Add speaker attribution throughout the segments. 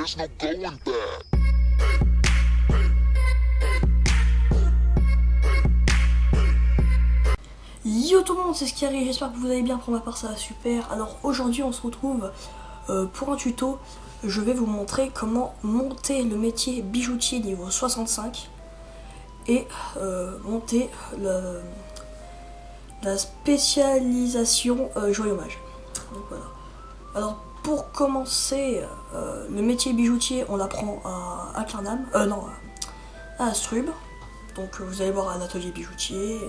Speaker 1: there's no going back.
Speaker 2: Yo tout le monde, c'est Scary, j'espère que vous allez bien. Pour ma part ça va super. Alors aujourd'hui on se retrouve pour un tuto. Je vais vous montrer comment monter le métier bijoutier niveau 65 et monter la spécialisation joyeux mage. Donc voilà. Alors pour commencer, le métier bijoutier on l'apprend à Acarnam, à Astrub. Donc vous allez voir un atelier bijoutier.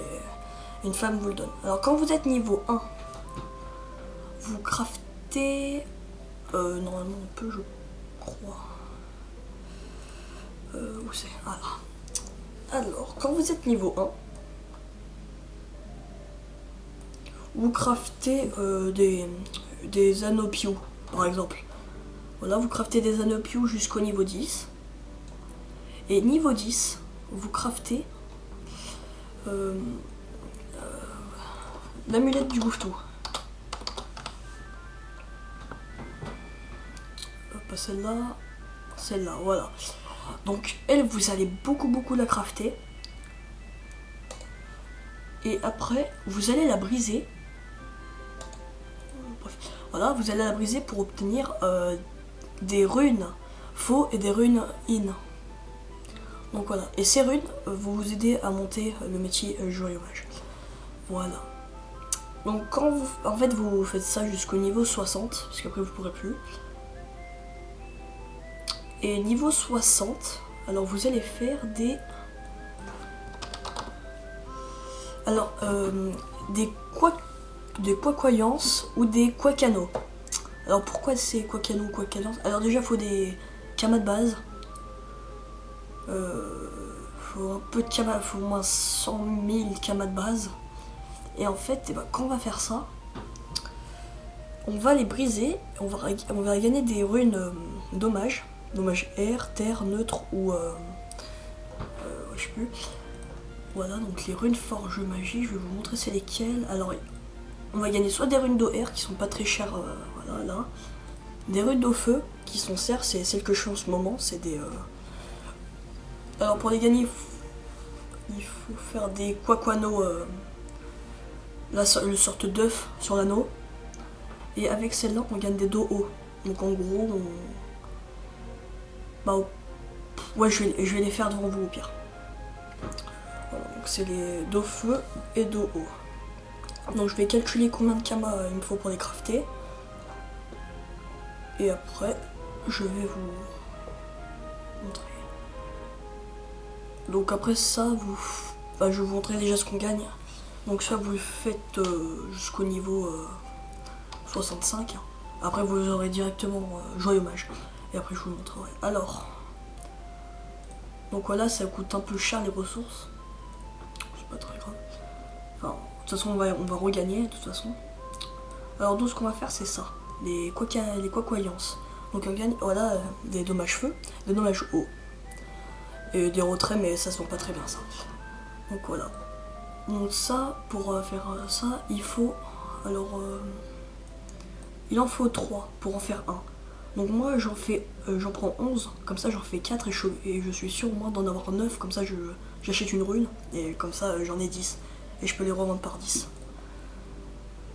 Speaker 2: Une femme vous le donne. Alors quand vous êtes niveau 1, vous craftez... normalement on peut, je crois. Où c'est? Voilà. Alors, quand vous êtes niveau 1, vous craftez des anneaux Piou, par exemple. Voilà, vous craftez des anneaux Piou jusqu'au niveau 10. Et niveau 10, vous craftez... l'amulette du gouffetou. Pas celle-là, voilà. Donc elle, vous allez beaucoup la crafter. Et après, vous allez la briser. Bref, voilà, vous allez la briser pour obtenir des runes faux et des runes in. Donc voilà, et ces runes vont vous aider à monter le métier joyeux mage. Voilà. Donc quand vous faites ça jusqu'au niveau 60, parce qu'après vous pourrez plus. Et niveau 60, alors vous allez faire des... Alors, des quacoyances ou des quacanos. Alors pourquoi c'est quacano ou quacanance? Alors déjà faut des kamas de base. Faut un peu de kamas, faut au moins 100 000 kamas de base. Et en fait, quand on va faire ça, on va les briser, on va gagner des runes dommage air, terre, neutre ou je sais plus. Voilà, donc les runes forge magie, je vais vous montrer c'est lesquelles. Alors, on va gagner soit des runes d'eau air qui sont pas très chères, voilà, là. Des runes d'eau feu qui sont certes, c'est celles que je fais en ce moment, c'est des... Alors pour les gagner, il faut faire des quaquano, là, le sorte d'œuf sur l'anneau. Et avec celle-là, on gagne des dos hauts. Donc en gros, ouais, je vais les faire devant vous au pire. Voilà, donc c'est les dos feu et dos haut. Donc je vais calculer combien de kamas il me faut pour les crafter. Et après, je vais vous montrer. Donc après ça, je vais vous montrer déjà ce qu'on gagne. Donc ça, vous le faites jusqu'au niveau 65. Après, vous aurez directement joyeux mage. Et après, je vous montrerai. Alors, donc voilà, ça coûte un peu cher les ressources. C'est pas très grave. Enfin, de toute façon, on va regagner, de toute façon. Alors, donc, ce qu'on va faire, c'est ça. Les quacoyances. Donc, on gagne, voilà, des dommages feu, des dommages eau. Et des retraits, mais ça se vend pas très bien, ça. Donc, voilà. Donc, ça, pour faire ça, il faut... Alors, il en faut 3 pour en faire un. Donc moi j'en prends 11, comme ça j'en fais 4 et je suis sûr au moins d'en avoir 9, comme ça j'achète une rune et comme ça j'en ai 10 et je peux les revendre par 10.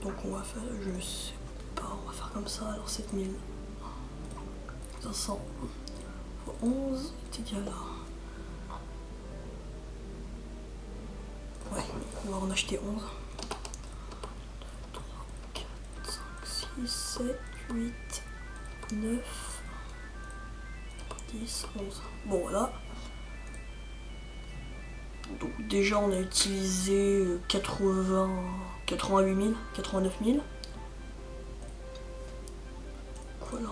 Speaker 2: Donc on va faire, je sais pas, on va faire comme ça, alors 7500 fois 11 est égal à... Ouais, on va en acheter 11. 3, 4, 5, 6, 7, 8... 9, 10, 11. Bon voilà. Donc déjà on a utilisé 88 000, 89 000. Voilà.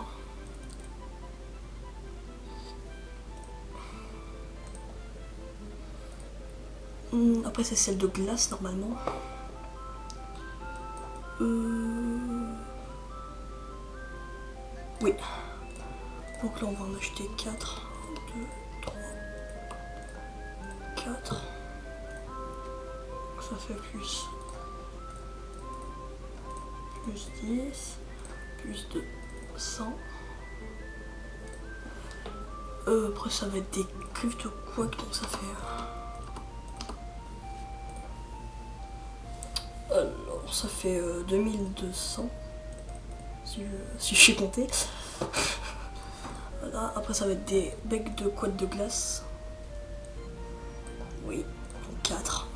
Speaker 2: Après c'est celle de glace normalement. Oui. Donc là on va en acheter 4. 1, 2, 3, 4. Donc ça fait plus 10, plus de 100. Après ça va être des griffes de couac, donc ça fait... Alors ça fait 2200 si je sais compter. Voilà, après ça va être des becs de couette de glace. Oui, donc 4.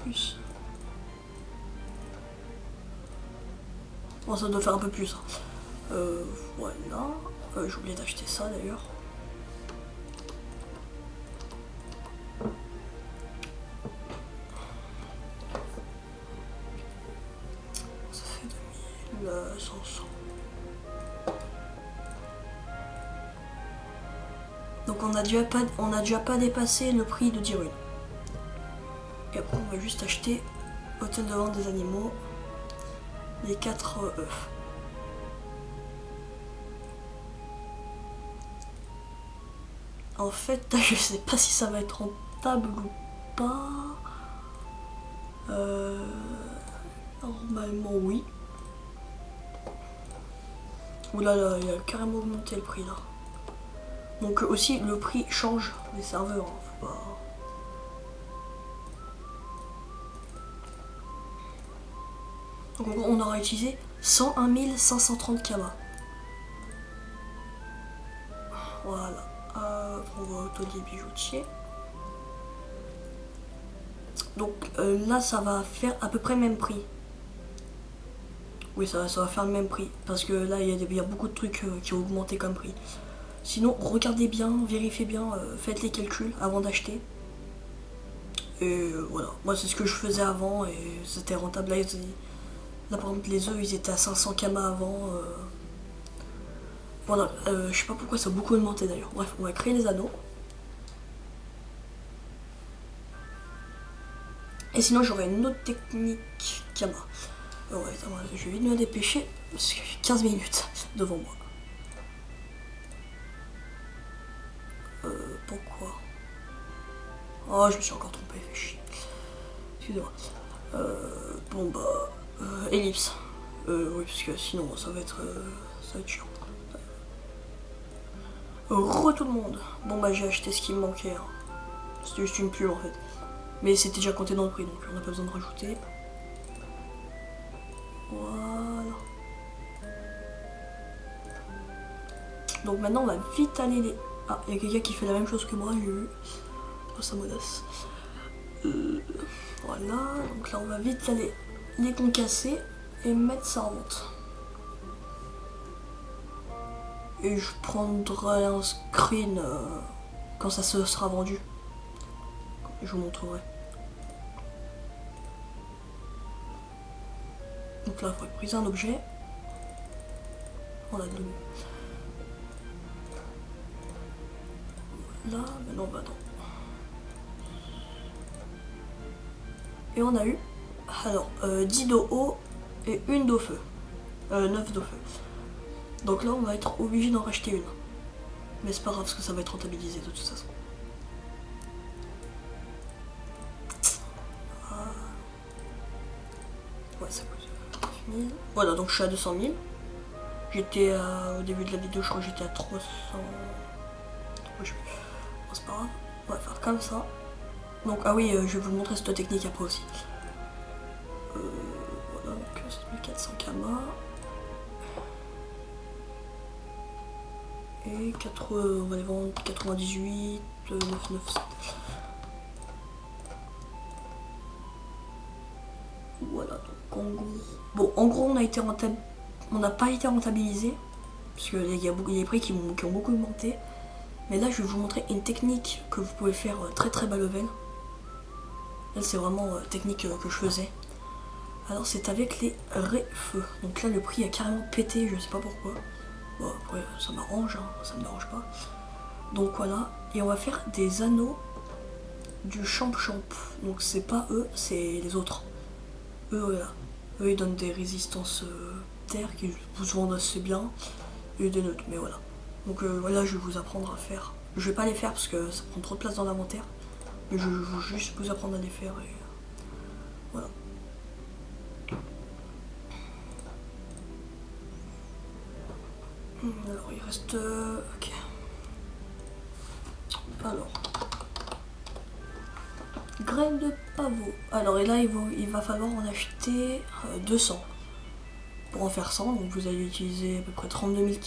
Speaker 2: Plus. Bon, ça doit faire un peu plus. Voilà. J'ai oublié d'acheter ça d'ailleurs. Ça fait 2500. Donc on a déjà pas dépassé le prix de 10 runes. Et après on va juste acheter hôtel de vente des animaux. Les 4 œufs. En fait, je sais pas si ça va être rentable ou pas. Normalement, oui. Oula, là, il a carrément augmenté le prix là. Donc aussi, le prix change des serveurs. Hein, faut pas... Donc on aura utilisé 101 530 kamas. Voilà. On va au taulier bijoutier. Donc là, ça va faire à peu près le même prix. Oui, ça va faire le même prix. Parce que là, il y a beaucoup de trucs qui ont augmenté comme prix. Sinon, regardez bien, vérifiez bien, faites les calculs avant d'acheter. Et voilà. Moi, c'est ce que je faisais avant et c'était rentable. Là, par exemple, les œufs, ils étaient à 500 kamas avant. Voilà, je sais pas pourquoi ça a beaucoup augmenté d'ailleurs. Bref, on va créer les anneaux. Et sinon, j'aurai une autre technique Kama. Ouais, attends, je vais vite me dépêcher parce que j'ai 15 minutes devant moi. Pourquoi? Oh, je me suis encore trompé, fait chier. Excusez-moi. Bon bah, ellipse. Oui, parce que sinon ça va être chiant. Tout le monde. Bon bah j'ai acheté ce qui me manquait. Hein. C'était juste une plume en fait. Mais c'était déjà compté dans le prix, donc on n'a pas besoin de rajouter. Voilà. Donc maintenant on va vite aller les... Ah, il y a quelqu'un qui fait la même chose que moi, j'ai vu. Oh, ça m'audace. Voilà, donc là on va vite aller les concasser et mettre ça en vente. Et je prendrai un screen quand ça se sera vendu. Je vous montrerai. Donc là, il faudrait briser un objet. On a deux. Là, maintenant on va dans. Et on a eu, alors, 10 d'eau haut et une d'eau feu. 9 d'eau feu. Donc là, on va être obligé d'en racheter une. Mais c'est pas grave, parce que ça va être rentabilisé de toute façon. Ouais, ça coûte 9 000. Voilà, donc je suis à 200 000. J'étais au début de la vidéo, je crois que j'étais à 300. Bon, c'est pas grave. On va faire comme ça. Donc, ah oui, je vais vous montrer cette technique après aussi. Voilà, donc 7400 kamas. Et 4, on va les vendre 98, 997. Voilà, donc en gros. Bon, en gros, on n'a pas été rentabilisé. Parce qu'il y a des prix qui ont beaucoup augmenté. Mais là, je vais vous montrer une technique que vous pouvez faire très très bas level. Là, c'est vraiment technique que je faisais. Alors, c'est avec les ré-feux. Donc là, le prix a carrément pété, je sais pas pourquoi. Bon, après, ça m'arrange, hein, ça me dérange pas. Donc voilà, et on va faire des anneaux du champ-champ. Donc c'est pas eux, c'est les autres. Eux, voilà. Eux, ils donnent des résistances terre qui vous vendent assez bien. Et des neutres, mais voilà. Donc voilà, je vais vous apprendre à faire. Je vais pas les faire parce que ça prend trop de place dans l'inventaire. Mais je vais juste vous apprendre à les faire et voilà. Alors il reste... ok. Alors... Graines de pavot. Alors et là il va falloir en acheter 200. Pour en faire 100, donc vous allez utiliser à peu près 32 000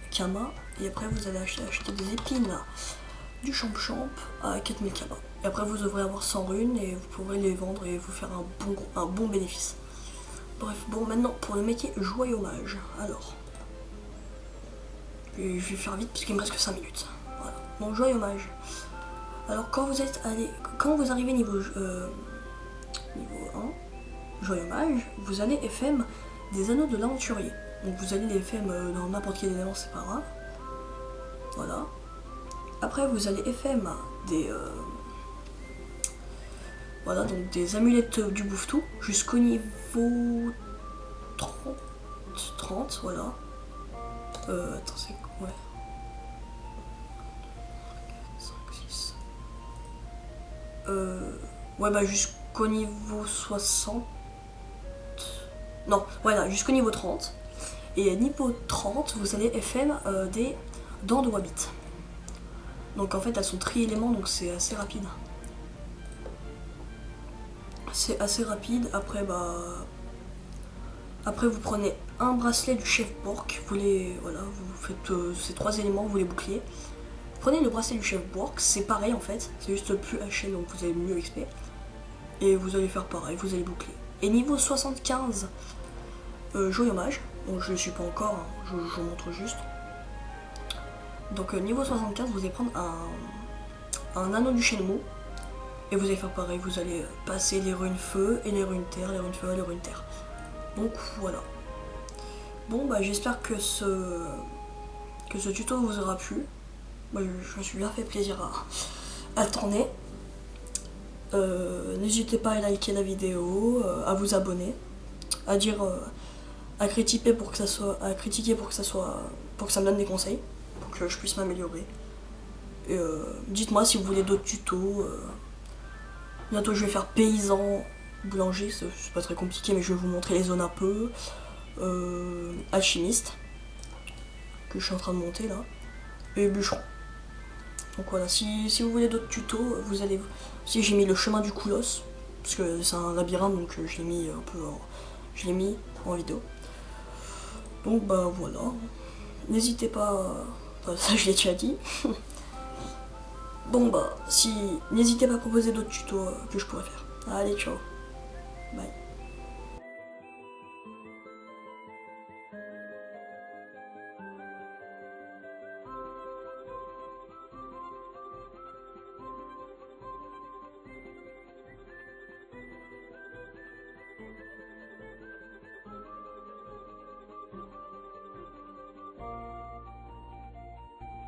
Speaker 2: kamas. Et après vous allez acheter des épines du champ à 4000 kamas. Et après vous devrez avoir 100 runes et vous pourrez les vendre et vous faire un bon bénéfice. Bref, bon maintenant pour le métier joyau mage. Alors, je vais faire vite puisqu'il me reste que 5 minutes. Voilà, donc joyau mage. Alors quand vous arrivez niveau 1, joyau mage, vous allez FM des anneaux de l'aventurier. Donc vous allez les FM dans n'importe quel élément, c'est pas grave. Voilà. Après vous allez FM des voilà, donc des amulettes du bouffetou jusqu'au niveau 30, voilà. Attends, c'est quoi? Ouais. 5, 6. Ouais, bah jusqu'au niveau 60. Non, voilà, jusqu'au niveau 30. Et niveau 30, vous allez FM des dents de Wabbit. Donc en fait, elles sont tri-éléments, donc c'est assez rapide. C'est assez rapide. Après, bah... Après, vous prenez un bracelet du chef Bork. Voilà, vous faites ces 3 éléments, vous les boucliez. Prenez le bracelet du chef Bork, c'est pareil en fait. C'est juste plus haché, donc vous avez mieux XP. Et vous allez faire pareil, vous allez boucler. Et niveau 75, joyau mage. Donc je ne suis pas encore, hein, je vous montre juste. Donc niveau 75, vous allez prendre un anneau du Shenmue. Et vous allez faire pareil, vous allez passer les runes feu et les runes terre, les runes feu et les runes terre. Donc voilà. Bon bah j'espère que ce tuto vous aura plu. Moi je me suis bien fait plaisir à tourner. N'hésitez pas à liker la vidéo, à vous abonner, à dire, à critiquer pour que ça me donne des conseils, pour que je puisse m'améliorer. Et dites-moi si vous voulez d'autres tutos. Bientôt je vais faire paysan, boulanger, c'est pas très compliqué mais je vais vous montrer les zones un peu. Alchimiste, que je suis en train de monter là, et bûcheron. Donc voilà, si vous voulez d'autres tutos, vous allez... Si j'ai mis le chemin du Koulos, parce que c'est un labyrinthe donc je l'ai mis je l'ai mis en vidéo. Donc bah voilà, n'hésitez pas, ça je l'ai déjà dit. Bon bah, n'hésitez pas à proposer d'autres tutos que je pourrais faire. Allez, ciao, bye.